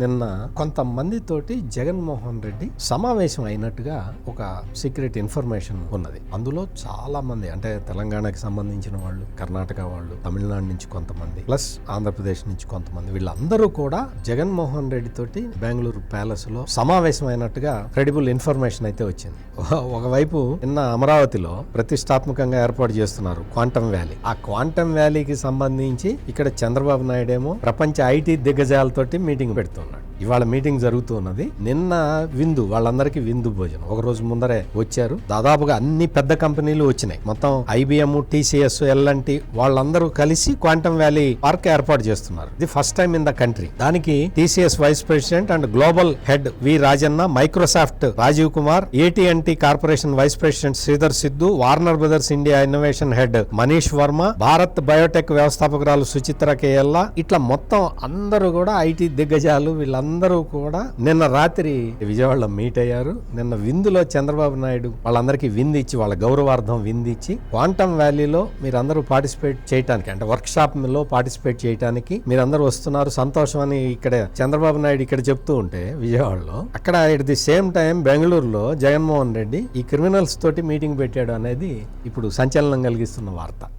నిన్న కొంతమందితోటి జగన్మోహన్ రెడ్డి సమావేశం అయినట్టుగా ఒక సీక్రెట్ ఇన్ఫర్మేషన్ ఉన్నది. అందులో చాలా మంది అంటే తెలంగాణకి సంబంధించిన వాళ్ళు, కర్ణాటక వాళ్ళు, తమిళనాడు నుంచి కొంతమంది, ప్లస్ ఆంధ్రప్రదేశ్ నుంచి కొంతమంది, వీళ్ళందరూ కూడా జగన్మోహన్ రెడ్డి తోటి బెంగళూరు ప్యాలెస్ లో సమావేశం అయినట్టుగా క్రెడిబుల్ ఇన్ఫర్మేషన్ అయితే వచ్చింది. ఒకవైపు నిన్న అమరావతిలో ప్రతిష్టాత్మకంగా ఏర్పాటు చేస్తున్నారు క్వాంటమ్ వ్యాలీ. ఆ క్వాంటమ్ వ్యాలీకి సంబంధించి ఇక్కడ చంద్రబాబు నాయుడు ఏమో ప్రపంచ ఐటీ దిగ్గజాలతోటి మీటింగ్ పెడుతున్నారు. ఇవాళ మీటింగ్ జరుగుతూ ఉన్నది. నిన్న విందు, వాళ్ళందరికీ విందు భోజనం ఒక రోజు ముందరే వచ్చారు. దాదాపుగా అన్ని పెద్ద కంపెనీలు వచ్చినాయి. మొత్తం IBM, TCS, L&T వాళ్ళందరూ కలిసి క్వాంటమ్ వ్యాలీ పార్క్ ఏర్పాటు చేస్తున్నారు. ఇది first time in the country. దానికి TCS vice president and global head we Rajanna, Microsoft Rajiv Kumar, AT&T corporation vice president Sridhar Siddhu, Warner brothers India innovation head Manish Varma, Bharat Biotech వ్యవస్థాపకురాలు Suchitra కేఎల్లా, ఇట్లా మొత్తం అందరూ కూడా ఐటీ దిగ్గజాలు వీళ్ళందరూ కూడా నిన్న రాత్రి విజయవాడలో మీట్ అయ్యారు. నిన్న విందులో చంద్రబాబు నాయుడు వాళ్ళందరికీ విందు ఇచ్చి, వాళ్ళ గౌరవార్థం విందు ఇచ్చి, క్వాంటమ్ వ్యాలీలో మీరందరూ పార్టిసిపేట్ చేయడానికి, అంటే వర్క్ షాప్ లో పార్టిసిపేట్ చేయడానికి మీరందరూ వస్తున్నారు, సంతోషం అని ఇక్కడ చంద్రబాబు నాయుడు ఇక్కడ చెప్తూ ఉంటే విజయవాడలో, అక్కడ ఎట్ ది సేమ్ టైం బెంగళూరులో జగన్మోహన్ రెడ్డి ఈ క్రిమినల్స్ తోటి మీటింగ్ పెట్టాడు అనేది ఇప్పుడు సంచలనం కలిగిస్తున్న వార్త.